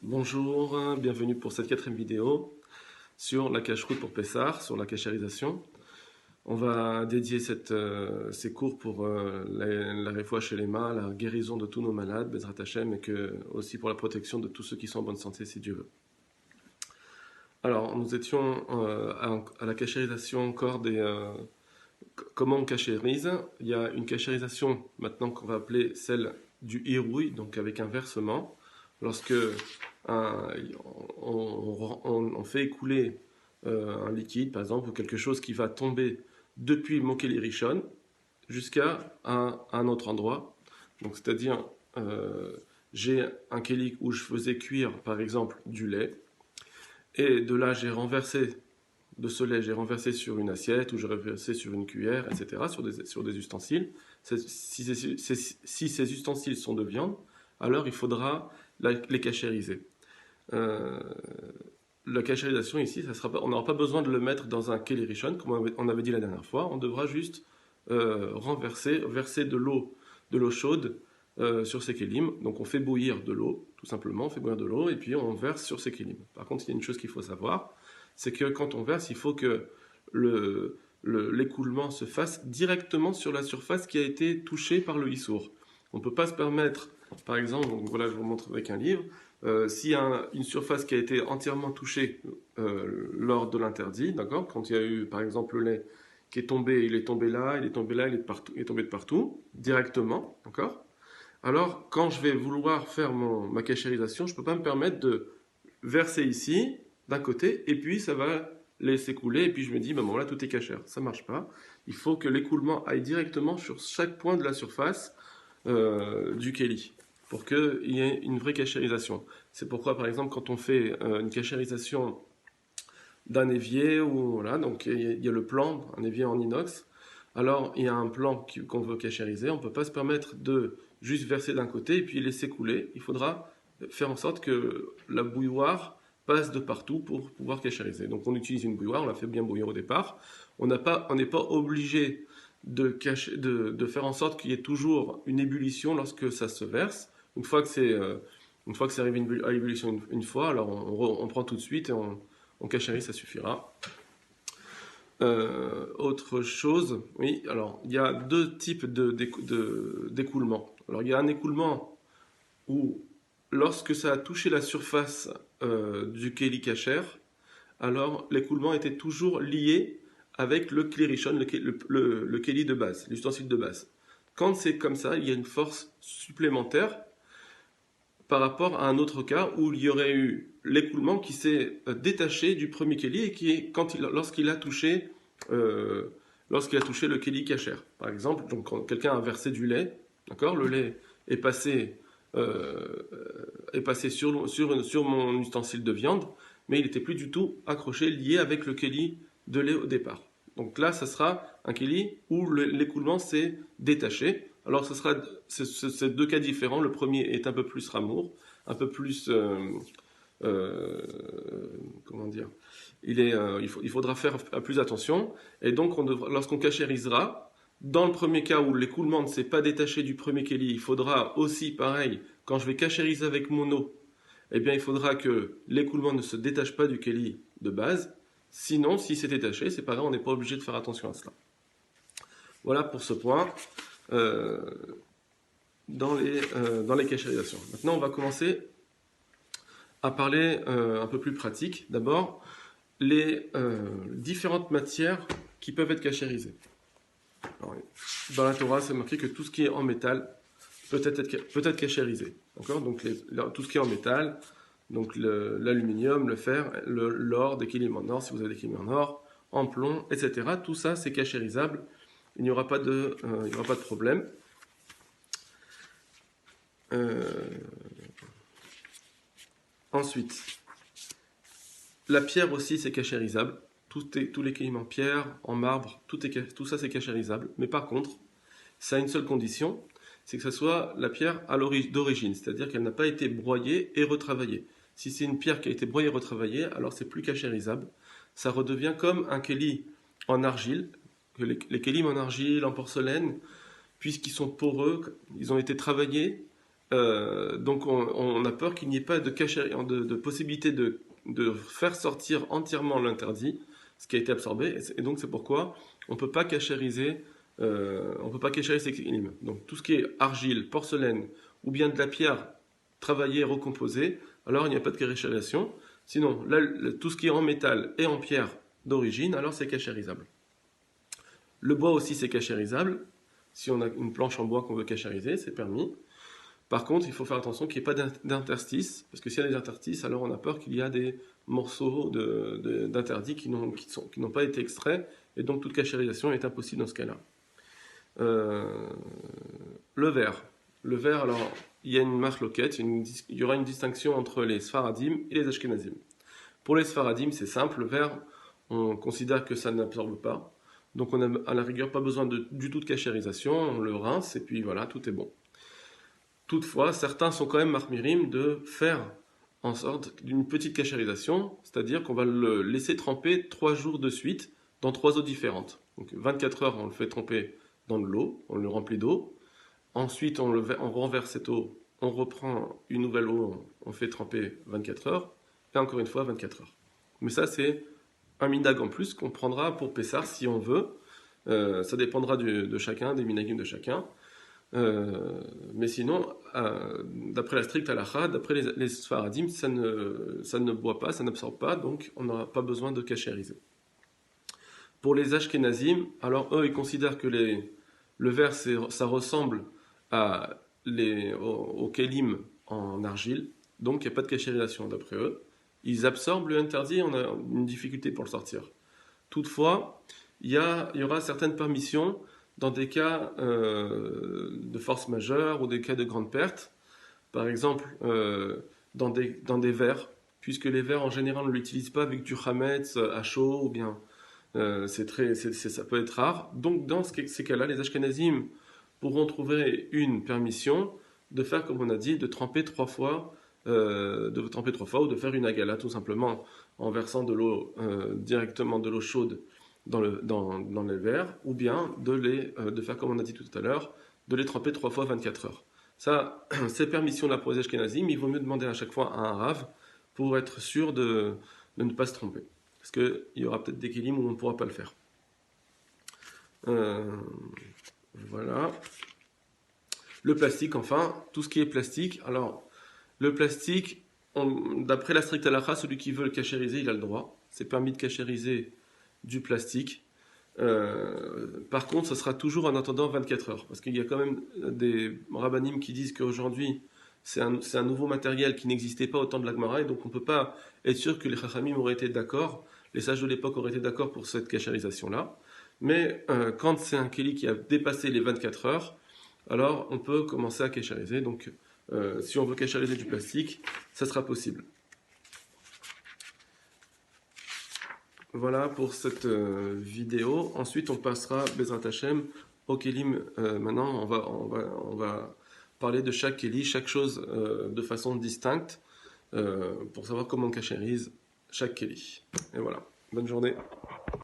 Bonjour, bienvenue pour cette quatrième vidéo sur la cache-route pour Pessah, sur la cachérisation. On va dédier ces cours pour la réfoua chez les mains, la guérison de tous nos malades, Bezrat Hashem, et aussi pour la protection de tous ceux qui sont en bonne santé, si Dieu veut. Alors, nous étions à la cachérisation encore comment on cachérise. Il y a une cachérisation maintenant qu'on va appeler celle du hirouï, donc avec un versement. Lorsque on fait écouler un liquide, par exemple, ou quelque chose qui va tomber depuis mon Keli Rishon jusqu'à un autre endroit. Donc, c'est-à-dire, j'ai un Keli où je faisais cuire, par exemple, du lait, et de là, de ce lait, j'ai renversé sur une assiette, ou j'ai renversé sur une cuillère, etc., sur des ustensiles. Si ces ustensiles sont de viande, alors il faudra les cachériser. La cachérisation ici, on n'aura pas besoin de le mettre dans un keli rishon, comme on avait dit la dernière fois. On devra juste verser de l'eau chaude sur ces kélim. Donc on fait bouillir de l'eau, tout simplement, on fait bouillir de l'eau, et puis on verse sur ces kélim. Par contre, il y a une chose qu'il faut savoir, c'est que quand on verse, il faut que l'écoulement se fasse directement sur la surface qui a été touchée par le issour. On ne peut pas se permettre, par exemple, donc voilà, je vous montre avec un livre, s'il y a une surface qui a été entièrement touchée lors de l'interdit, d'accord, quand il y a eu, par exemple, le lait qui est tombé, il est tombé là, il est tombé là, il est tombé de partout, directement, d'accord. Alors, quand je vais vouloir faire ma cachérisation, je ne peux pas me permettre de verser ici, d'un côté, et puis ça va laisser couler, et puis je me dis, ben bon, là, tout est cachère. Ça ne marche pas. Il faut que l'écoulement aille directement sur chaque point de la surface du keli, pour qu'il y ait une vraie cachérisation. C'est pourquoi, par exemple, quand on fait une cachérisation d'un évier, ou voilà, donc il y a le plan, un évier en inox, alors il y a un plan qu'on veut cachériser, on ne peut pas se permettre de juste verser d'un côté et puis laisser couler. Il faudra faire en sorte que la bouilloire passe de partout pour pouvoir cachériser. Donc on utilise une bouilloire, on la fait bien bouillir au départ. On n'est pas obligé de faire en sorte qu'il y ait toujours une ébullition lorsque ça se verse. Une fois que c'est arrivé à l'ébullition une fois, alors on prend tout de suite et on cachérise, ça suffira. Autre chose, oui, alors il y a deux types d'écoulement. Alors il y a un écoulement où lorsque ça a touché la surface du keli kasher, alors l'écoulement était toujours lié avec le keli rishon, le keli de base, l'ustensile de base. Quand c'est comme ça, il y a une force supplémentaire par rapport à un autre cas où il y aurait eu l'écoulement qui s'est détaché du premier keli et lorsqu'il a touché le keli kasher. Par exemple, donc quand quelqu'un a versé du lait, d'accord, le lait est passé sur mon ustensile de viande, mais il n'était plus du tout accroché, lié avec le keli de lait au départ. Donc là, ça sera un keli où l'écoulement s'est détaché. Alors, c'est deux cas différents. Le premier est un peu plus ramour, un peu plus, comment dire, il faudra faire plus attention. Et donc, lorsqu'on cachérisera, dans le premier cas où l'écoulement ne s'est pas détaché du premier keli, il faudra aussi, pareil, quand je vais cachériser avec mon eau, eh bien, il faudra que l'écoulement ne se détache pas du keli de base. Sinon, si c'est détaché, c'est pas grave, on n'est pas obligé de faire attention à cela. Voilà pour ce point dans les cachérisations. Maintenant, on va commencer à parler un peu plus pratique. D'abord, les différentes matières qui peuvent être cachérisées. Alors, dans la Torah, c'est marqué que tout ce qui est en métal peut être cachérisé. D'accord, donc tout ce qui est en métal, donc l'aluminium, le fer, l'or, des kélim en or, si vous avez des kélim en or, en plomb, etc. Tout ça, c'est cachérisable. Il n'y aura pas de problème. Ensuite, la pierre aussi, c'est cachérisable. Tous les kélim en pierre, en marbre, tout ça, c'est cachérisable. Mais par contre, ça a une seule condition, c'est que ce soit la pierre d'origine, c'est-à-dire qu'elle n'a pas été broyée et retravaillée. Si c'est une pierre qui a été broyée et retravaillée, alors c'est plus cachérisable. Ça redevient comme un kéli en argile. Les kélim en argile, en porcelaine, puisqu'ils sont poreux, ils ont été travaillés Donc on a peur qu'il n'y ait pas de possibilité de faire sortir entièrement l'interdit, ce qui a été absorbé, et donc c'est pourquoi on peut pas cachériser, on peut pas cachériser ces kélim. Donc tout ce qui est argile, porcelaine, ou bien de la pierre travaillée, recomposée, alors il n'y a pas de cachérisation. Sinon, là, tout ce qui est en métal et en pierre d'origine, alors c'est cachérisable. Le bois aussi c'est cachérisable. Si on a une planche en bois qu'on veut cachériser, c'est permis. Par contre, il faut faire attention qu'il n'y ait pas d'interstices, parce que s'il y a des interstices, alors on a peur qu'il y a des morceaux d'interdits qui n'ont pas été extraits, et donc toute cachérisation est impossible dans ce cas-là. Le verre. Le verre, alors, il y a une marloquette, il y aura une distinction entre les Sfaradim et les Ashkenazim. Pour les Sfaradim, c'est simple, le verre, on considère que ça n'absorbe pas, donc on n'a à la rigueur pas besoin du tout de cachérisation, on le rince, et puis voilà, tout est bon. Toutefois, certains sont quand même marmirim de faire en sorte d'une petite cachérisation, c'est-à-dire qu'on va le laisser tremper 3 jours de suite dans 3 eaux différentes. Donc 24 heures, on le fait tremper dans de l'eau, on le remplit d'eau. Ensuite, on renverse cette eau, on reprend une nouvelle eau, on fait tremper 24 heures, et encore une fois 24 heures. Mais ça, c'est un minag en plus qu'on prendra pour Pessar si on veut. Ça dépendra de chacun, des minagim de chacun. Mais sinon, d'après la stricte halakha, d'après les Sfaradim, ça ne boit pas, ça n'absorbe pas, donc on n'aura pas besoin de cachériser. Pour les Ashkenazim, alors eux, ils considèrent que le verre, ça ressemble au kélim en argile, donc il n'y a pas de cachérisation d'après eux. Ils absorbent le interdit, on a une difficulté pour le sortir. Toutefois, il y aura certaines permissions dans des cas de force majeure ou des cas de grande perte. Par exemple, dans des verres, puisque les verres en général on ne l'utilise pas avec du chametz à chaud ou bien ça peut être rare. Donc dans ces cas-là, les Ashkenazim pourront trouver une permission de faire comme on a dit, de tremper 3 fois, ou de faire une agala tout simplement en versant de l'eau directement de l'eau chaude dans les verres, ou bien de faire comme on a dit tout à l'heure, de les tremper 3 fois 24 heures. Ça, c'est permission-là pour les Ashkenazim, il vaut mieux demander à chaque fois à un rave pour être sûr de ne pas se tromper. Parce qu'il y aura peut-être des kélim où on ne pourra pas le faire. Voilà. Le plastique, enfin, tout ce qui est plastique. Alors, le plastique, d'après la stricte halakha, celui qui veut le cachériser, il a le droit. C'est permis de cachériser du plastique. Par contre, ce sera toujours en attendant 24 heures. Parce qu'il y a quand même des rabbanim qui disent qu'aujourd'hui, c'est un nouveau matériel qui n'existait pas au temps de l'Agmara, et donc on ne peut pas être sûr que les chachamim auraient été d'accord, les sages de l'époque auraient été d'accord pour cette cachérisation-là. Mais quand c'est un kéli qui a dépassé les 24 heures, alors on peut commencer à cachériser. Donc si on veut cachériser du plastique, ça sera possible. Voilà pour cette vidéo. Ensuite, on passera, Bezrat Hashem, au kélim. Maintenant, on va parler de chaque kéli, chaque chose de façon distincte, pour savoir comment on cachérise chaque kéli. Et voilà. Bonne journée.